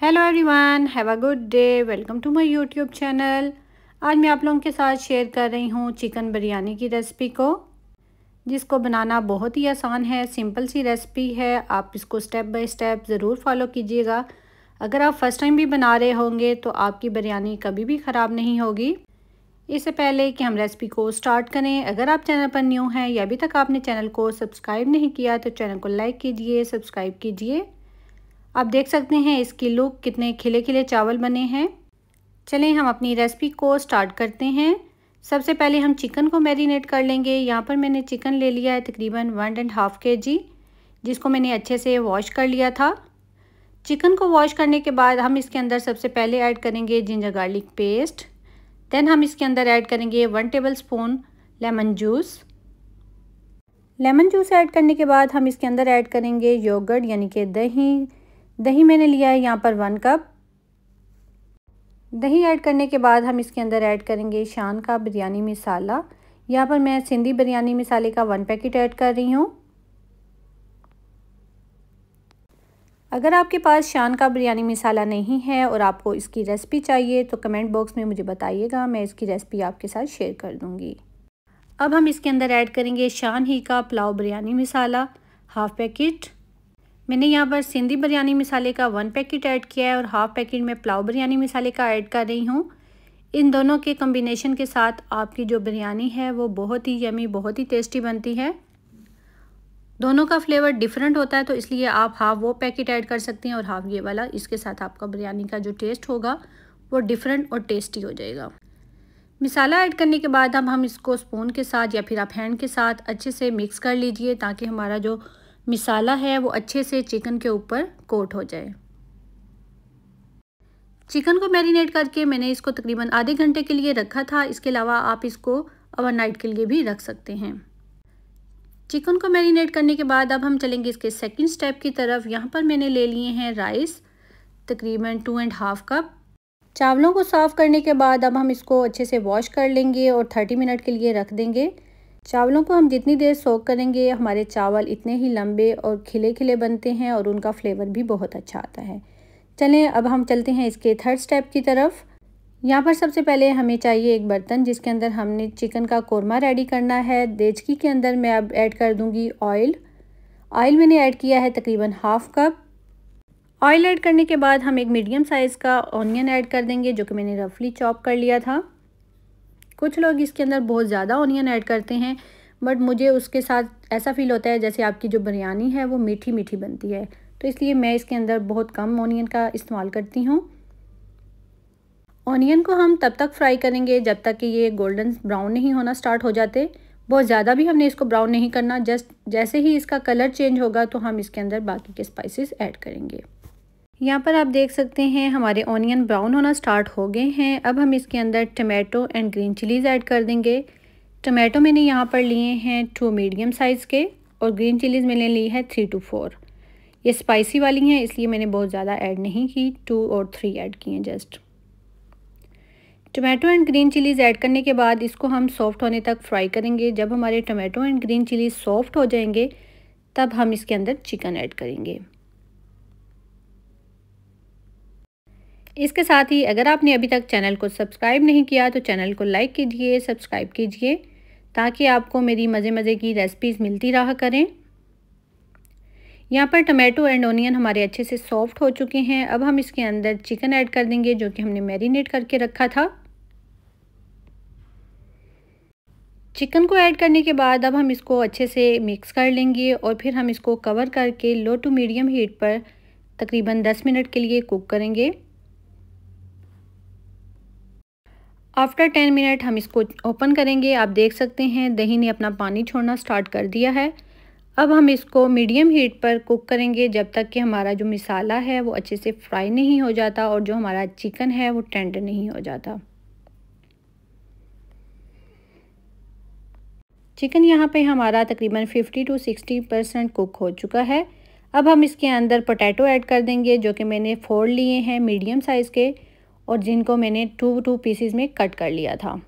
Hello everyone, have a good day. Welcome to my YouTube channel. आज मैं आप लोगों के साथ शेयर कर रही हूँ चिकन बिरयानी की रेसिपी को, जिसको बनाना बहुत ही आसान है। सिंपल सी रेसिपी है, आप इसको स्टेप बाय स्टेप ज़रूर फॉलो कीजिएगा। अगर आप फर्स्ट टाइम भी बना रहे होंगे तो आपकी बिरयानी कभी भी ख़राब नहीं होगी। इससे पहले कि हम रेसिपी को स्टार्ट करें, अगर आप चैनल पर न्यू हैं या अभी तक आपने चैनल को सब्सक्राइब नहीं किया तो चैनल को लाइक कीजिए, सब्सक्राइब कीजिए। आप देख सकते हैं इसकी लुक कितने खिले खिले चावल बने हैं। चलें हम अपनी रेसिपी को स्टार्ट करते हैं। सबसे पहले हम चिकन को मैरिनेट कर लेंगे। यहाँ पर मैंने चिकन ले लिया है तकरीबन 1.5 kg, जिसको मैंने अच्छे से वॉश कर लिया था। चिकन को वॉश करने के बाद हम इसके अंदर सबसे पहले ऐड करेंगे जिंजर गार्लिक पेस्ट। देन हम इसके अंदर ऐड करेंगे 1 tablespoon lemon juice. Lemon juice add करने के बाद हम इसके अंदर ऐड करेंगे योगर्ट यानी कि दही मैंने लिया है यहाँ पर 1 कप। दही ऐड करने के बाद हम इसके अंदर ऐड करेंगे शान का बिरयानी मसाला। यहाँ पर मैं सिंधी बिरयानी मसाले का 1 पैकेट ऐड कर रही हूँ। अगर आपके पास शान का बिरयानी मसाला नहीं है और आपको इसकी रेसिपी चाहिए तो कमेंट बॉक्स में मुझे बताइएगा, मैं इसकी रेसिपी आपके साथ शेयर कर दूँगी। अब हम इसके अंदर ऐड करेंगे शान ही का पुलाव बिरयानी मसाला 1/2 पैकेट। मैंने यहाँ पर सिंधी बिरयानी मसाले का 1 पैकेट ऐड किया है और 1/2 पैकेट में पुलाव बिरयानी मसाले का ऐड कर रही हूँ। इन दोनों के कॉम्बिनेशन के साथ आपकी जो बिरयानी है वो बहुत ही यमी, बहुत ही टेस्टी बनती है। दोनों का फ्लेवर डिफरेंट होता है, तो इसलिए आप हाफ वो पैकेट ऐड कर सकते हैं और हाफ ये वाला। इसके साथ आपका बिरयानी का जो टेस्ट होगा वो डिफरेंट और टेस्टी हो जाएगा। मसाला ऐड करने के बाद हम इसको स्पून के साथ या फिर आप हैंड के साथ अच्छे से मिक्स कर लीजिए, ताकि हमारा जो मसाला है वो अच्छे से चिकन के ऊपर कोट हो जाए। चिकन को मैरिनेट करके मैंने इसको तकरीबन आधे घंटे के लिए रखा था। इसके अलावा आप इसको ओवरनाइट के लिए भी रख सकते हैं। चिकन को मैरिनेट करने के बाद अब हम चलेंगे इसके सेकंड स्टेप की तरफ। यहाँ पर मैंने ले लिए हैं राइस तकरीबन 2.5 कप। चावलों को साफ़ करने के बाद अब हम इसको अच्छे से वॉश कर लेंगे और 30 मिनट के लिए रख देंगे। चावलों को हम जितनी देर सोक करेंगे हमारे चावल इतने ही लंबे और खिले खिले बनते हैं और उनका फ्लेवर भी बहुत अच्छा आता है। चलें अब हम चलते हैं इसके थर्ड स्टेप की तरफ। यहाँ पर सबसे पहले हमें चाहिए एक बर्तन, जिसके अंदर हमने चिकन का कोरमा रेडी करना है। देचकी के अंदर मैं अब ऐड कर दूँगी ऑयल मैंने ऐड किया है तकरीबन 1/2 कप। ऑयल ऐड करने के बाद हम एक मीडियम साइज़ का ऑनियन ऐड कर देंगे, जो कि मैंने रफली चॉप कर लिया था। कुछ लोग इसके अंदर बहुत ज़्यादा ऑनियन ऐड करते हैं, बट मुझे उसके साथ ऐसा फ़ील होता है जैसे आपकी जो बिरयानी है वो मीठी मीठी बनती है, तो इसलिए मैं इसके अंदर बहुत कम ऑनियन का इस्तेमाल करती हूँ। ऑनियन को हम तब तक फ्राई करेंगे जब तक कि ये गोल्डन ब्राउन नहीं होना स्टार्ट हो जाते। बहुत ज़्यादा भी हमने इसको ब्राउन नहीं करना, जस्ट जैसे ही इसका कलर चेंज होगा तो हम इसके अंदर बाकी के स्पाइसेस ऐड करेंगे। यहाँ पर आप देख सकते हैं हमारे ऑनियन ब्राउन होना स्टार्ट हो गए हैं। अब हम इसके अंदर tomato and green chillies add कर देंगे। टमाटो मैंने यहाँ पर लिए हैं 2 मीडियम साइज़ के और ग्रीन चिलीज़ मैंने ली है 3 to 4। ये स्पाइसी वाली हैं, इसलिए मैंने बहुत ज़्यादा ऐड नहीं की, 2 और 3 ऐड किए just. Tomato and green chillies add करने के बाद इसको हम सॉफ्ट होने तक फ्राई करेंगे। जब हमारे tomato and green chillies soft हो जाएंगे तब हम इसके अंदर चिकन ऐड करेंगे। इसके साथ ही अगर आपने अभी तक चैनल को सब्सक्राइब नहीं किया तो चैनल को लाइक कीजिए, सब्सक्राइब कीजिए, ताकि आपको मेरी मज़े मज़े की रेसिपीज़ मिलती रहा करें। यहाँ पर टमाटो एंड ऑनियन हमारे अच्छे से सॉफ्ट हो चुके हैं। अब हम इसके अंदर चिकन ऐड कर देंगे, जो कि हमने मैरिनेट करके रखा था। चिकन को ऐड करने के बाद अब हम इसको अच्छे से मिक्स कर लेंगे और फिर हम इसको कवर करके लो टू मीडियम हीट पर तकरीबन 10 मिनट के लिए कुक करेंगे। आफ्टर 10 मिनट हम इसको ओपन करेंगे। आप देख सकते हैं दही ने अपना पानी छोड़ना स्टार्ट कर दिया है। अब हम इसको मीडियम हीट पर कुक करेंगे जब तक कि हमारा जो मसाला है वो अच्छे से फ्राई नहीं हो जाता और जो हमारा चिकन है वो टेंडर नहीं हो जाता। चिकन यहाँ पे हमारा तकरीबन 50 to 60% कुक हो चुका है। अब हम इसके अंदर पोटैटो ऐड कर देंगे, जो कि मैंने 4 लिए हैं मीडियम साइज़ के और जिनको मैंने 2 पीसेस में कट कर लिया था।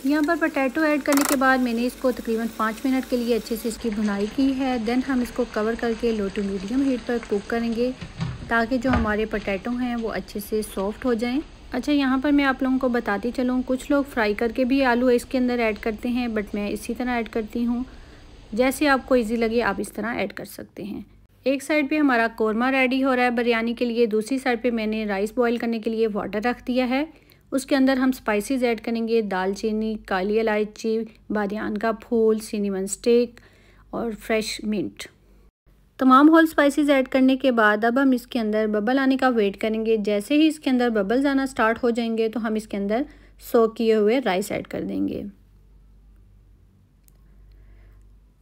यहाँ पर पोटैटो ऐड करने के बाद मैंने इसको तकरीबन 5 मिनट के लिए अच्छे से इसकी भुनाई की है। देन हम इसको कवर करके लो टू मीडियम हीट पर कुक करेंगे ताकि जो हमारे पोटैटो हैं वो अच्छे से सॉफ्ट हो जाएं। अच्छा, यहाँ पर मैं आप लोगों को बताती चलूँ, कुछ लोग फ्राई करके भी आलू इसके अंदर ऐड करते हैं, बट मैं इसी तरह ऐड करती हूँ। जैसे आपको ईजी लगे आप इस तरह ऐड कर सकते हैं। एक साइड पे हमारा कौरमा रेडी हो रहा है बिरयानी के लिए, दूसरी साइड पे मैंने राइस बॉईल करने के लिए वाटर रख दिया है। उसके अंदर हम स्पाइसेस ऐड करेंगे, दालचीनी, काली इलायची, बादियान का फूल, सिनेमन स्टिक और फ्रेश मिंट। तमाम होल स्पाइसेस ऐड करने के बाद अब हम इसके अंदर बबल आने का वेट करेंगे। जैसे ही इसके अंदर बबल्स आना स्टार्ट हो जाएंगे तो हम इसके अंदर सोक किए हुए राइस ऐड कर देंगे।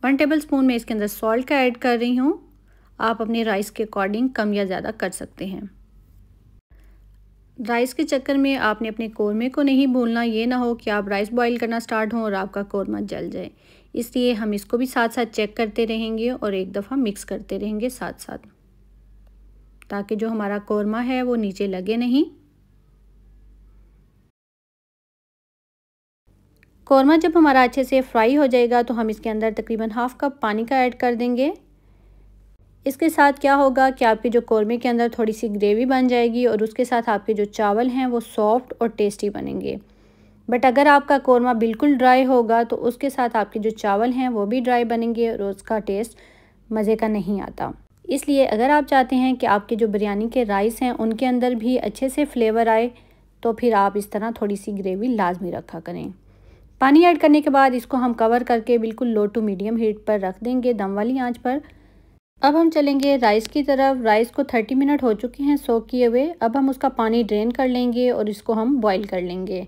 1 टेबलस्पून मैं इसके अंदर सॉल्ट का ऐड कर रही हूँ। आप अपने राइस के अकॉर्डिंग कम या ज़्यादा कर सकते हैं। राइस के चक्कर में आपने अपने कौरमे को नहीं भूलना, ये ना हो कि आप राइस बॉईल करना स्टार्ट हों और आपका कौरमा जल जाए। इसलिए हम इसको भी साथ साथ चेक करते रहेंगे और एक दफ़ा मिक्स करते रहेंगे साथ साथ, ताकि जो हमारा कौरमा है वो नीचे लगे नहीं। कौरमा जब हमारा अच्छे से फ्राई हो जाएगा तो हम इसके अंदर तकरीबन ½ कप पानी का ऐड कर देंगे। इसके साथ क्या होगा कि आपके जो कौरमे के अंदर थोड़ी सी ग्रेवी बन जाएगी और उसके साथ आपके जो चावल हैं वो सॉफ्ट और टेस्टी बनेंगे। बट अगर आपका कौरमा बिल्कुल ड्राई होगा तो उसके साथ आपके जो चावल हैं वो भी ड्राई बनेंगे और उसका टेस्ट मज़े का नहीं आता। इसलिए अगर आप चाहते हैं कि आपके जो बिरयानी के राइस हैं उनके अंदर भी अच्छे से फ्लेवर आए तो फिर आप इस तरह थोड़ी सी ग्रेवी लाजमी रखा करें। पानी ऐड करने के बाद इसको हम कवर करके बिल्कुल लो टू मीडियम हीट पर रख देंगे, दम वाली आंच पर। अब हम चलेंगे राइस की तरफ। राइस को 30 मिनट हो चुके हैं सोक किए हुए। अब हम उसका पानी ड्रेन कर लेंगे और इसको हम बॉईल कर लेंगे।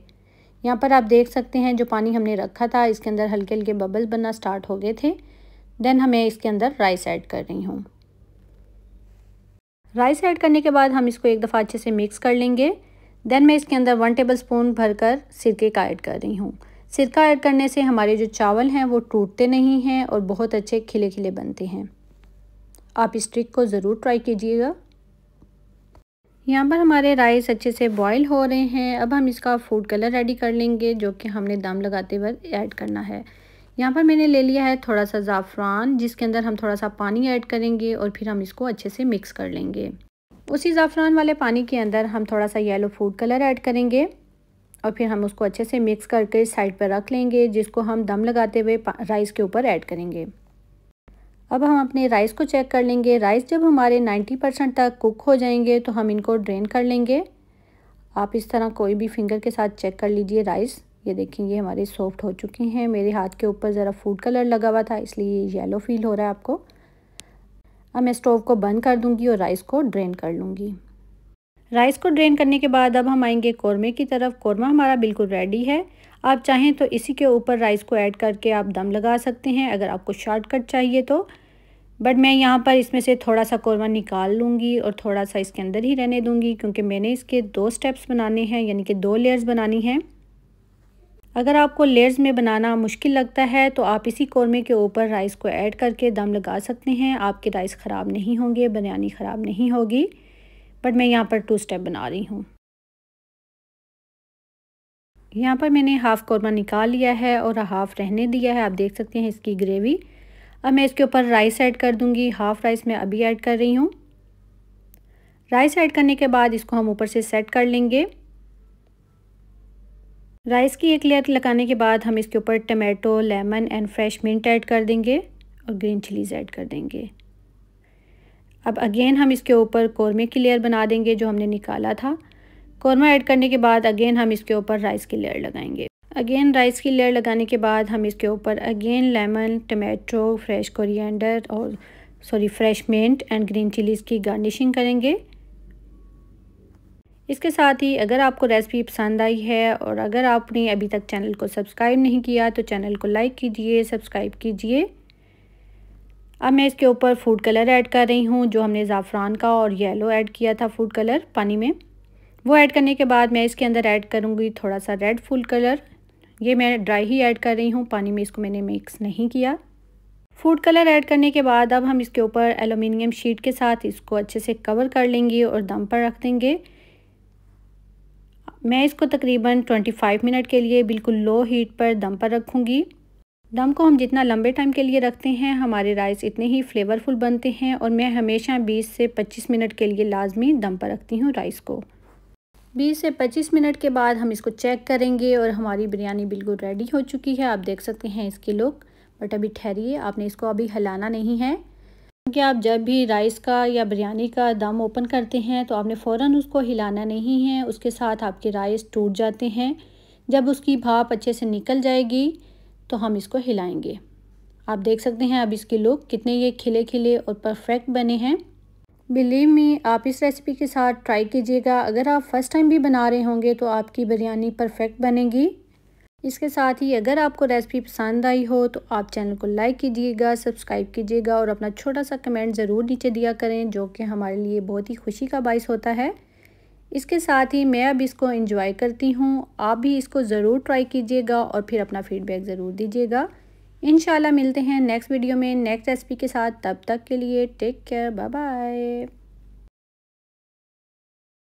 यहाँ पर आप देख सकते हैं जो पानी हमने रखा था इसके अंदर हल्के हल्के बबल्स बनना स्टार्ट हो गए थे। देन हमें इसके अंदर राइस ऐड कर रही हूँ। राइस ऐड करने के बाद हम इसको एक दफ़ा अच्छे से मिक्स कर लेंगे। देन मैं इसके अंदर 1 टेबलस्पून भरकर सिरके का ऐड कर रही हूँ। सिरका ऐड करने से हमारे जो चावल हैं वो टूटते नहीं हैं और बहुत अच्छे खिले खिले बनते हैं। आप इस ट्रिक को ज़रूर ट्राई कीजिएगा। यहाँ पर हमारे राइस अच्छे से बॉईल हो रहे हैं। अब हम इसका फूड कलर रेडी कर लेंगे जो कि हमने दम लगाते वक्त ऐड करना है। यहाँ पर मैंने ले लिया है थोड़ा सा ज़ाफ़रान, जिसके अंदर हम थोड़ा सा पानी ऐड करेंगे और फिर हम इसको अच्छे से मिक्स कर लेंगे। उसी ज़ाफ़रान वाले पानी के अंदर हम थोड़ा सा येलो फूड कलर ऐड करेंगे और फिर हम उसको अच्छे से मिक्स करके साइड पर रख लेंगे, जिसको हम दम लगाते हुए राइस के ऊपर ऐड करेंगे। अब हम अपने राइस को चेक कर लेंगे। राइस जब हमारे 90% तक कुक हो जाएंगे तो हम इनको ड्रेन कर लेंगे। आप इस तरह कोई भी फिंगर के साथ चेक कर लीजिए राइस। ये देखेंगे हमारे सॉफ्ट हो चुके हैं। मेरे हाथ के ऊपर ज़रा फूड कलर लगा हुआ था इसलिए येलो फील हो रहा है आपको। अब मैं स्टोव को बंद कर दूंगी और राइस को ड्रेन कर लूँगी। राइस को ड्रेन करने के बाद अब हम आएंगे कौरमे की तरफ। कौरमा हमारा बिल्कुल रेडी है। आप चाहें तो इसी के ऊपर राइस को ऐड करके आप दम लगा सकते हैं अगर आपको शॉर्टकट चाहिए तो। बट मैं यहाँ पर इसमें से थोड़ा सा कौरमा निकाल लूँगी और थोड़ा सा इसके अंदर ही रहने दूँगी, क्योंकि मैंने इसके 2 स्टेप्स बनाने हैं, यानी कि 2 लेयर्स बनानी हैं। अगर आपको लेयर्स में बनाना मुश्किल लगता है तो आप इसी कौरमे के ऊपर राइस को ऐड करके दम लगा सकते हैं। आपके राइस ख़राब नहीं होंगे, बिरयानी ख़राब नहीं होगी। बट मैं यहाँ पर 2 स्टेप बना रही हूँ। यहाँ पर मैंने हाफ़ कौरमा निकाल लिया है और हाफ़ रहने दिया है। आप देख सकते हैं इसकी ग्रेवी। अब मैं इसके ऊपर राइस ऐड कर दूंगी। हाफ़ राइस मैं अभी ऐड कर रही हूँ। राइस ऐड करने के बाद इसको हम ऊपर से सेट कर लेंगे। राइस की एक लेयर लगाने के बाद हम इसके ऊपर tomato, lemon and fresh mint add कर देंगे और ग्रीन चिलीज़ ऐड कर देंगे। अब अगेन हम इसके ऊपर कौरमे की लेयर बना देंगे जो हमने निकाला था। कौरमा ऐड करने के बाद अगेन हम इसके ऊपर राइस की लेयर लगाएंगे। अगेन राइस की लेयर लगाने के बाद हम इसके ऊपर again lemon, tomato, fresh coriander और fresh mint and green chillies की गार्निशिंग करेंगे। इसके साथ ही अगर आपको रेसिपी पसंद आई है और अगर आपने अभी तक चैनल को सब्सक्राइब नहीं किया तो चैनल को लाइक कीजिए, सब्सक्राइब कीजिए। अब मैं इसके ऊपर फूड कलर ऐड कर रही हूँ जो हमने ज़ाफ़रान का और येलो ऐड किया था फूड कलर पानी में। वो ऐड करने के बाद मैं इसके अंदर ऐड करूँगी थोड़ा सा रेड फूड कलर। ये मैं ड्राई ही ऐड कर रही हूँ, पानी में इसको मैंने मिक्स नहीं किया। फूड कलर ऐड करने के बाद अब हम इसके ऊपर एलुमिनियम शीट के साथ इसको अच्छे से कवर कर लेंगे और दम पर रख देंगे। मैं इसको तकरीबन 25 मिनट के लिए बिल्कुल लो हीट पर दम पर रखूँगी। दम को हम जितना लंबे टाइम के लिए रखते हैं हमारे राइस इतने ही फ्लेवरफुल बनते हैं और मैं हमेशा 20 से 25 मिनट के लिए लाजमी दम पर रखती हूँ राइस को। 20 से 25 मिनट के बाद हम इसको चेक करेंगे और हमारी बिरयानी बिल्कुल रेडी हो चुकी है। आप देख सकते हैं इसकी लुक। बट अभी ठहरिए, आपने इसको अभी हिलाना नहीं है, क्योंकि आप जब भी राइस का या बिरयानी का दम ओपन करते हैं तो आपने फ़ौरन उसको हिलाना नहीं है, उसके साथ आपके राइस टूट जाते हैं। जब उसकी भाप अच्छे से निकल जाएगी तो हम इसको हिलाएंगे। आप देख सकते हैं अब इसकी लुक कितने ये खिले खिले और परफेक्ट बने हैं। बिलीव मी, आप इस रेसिपी के साथ ट्राई कीजिएगा। अगर आप फर्स्ट टाइम भी बना रहे होंगे तो आपकी बिरयानी परफेक्ट बनेगी। इसके साथ ही अगर आपको रेसिपी पसंद आई हो तो आप चैनल को लाइक कीजिएगा, सब्सक्राइब कीजिएगा और अपना छोटा सा कमेंट ज़रूर नीचे दिया करें, जो कि हमारे लिए बहुत ही खुशी का बाइस होता है। इसके साथ ही मैं अब इसको एंजॉय करती हूँ। आप भी इसको ज़रूर ट्राई कीजिएगा और फिर अपना फीडबैक ज़रूर दीजिएगा। इंशाल्लाह मिलते हैं नेक्स्ट वीडियो में नेक्स्ट रेसिपी के साथ। तब तक के लिए टेक केयर, बाय बाय।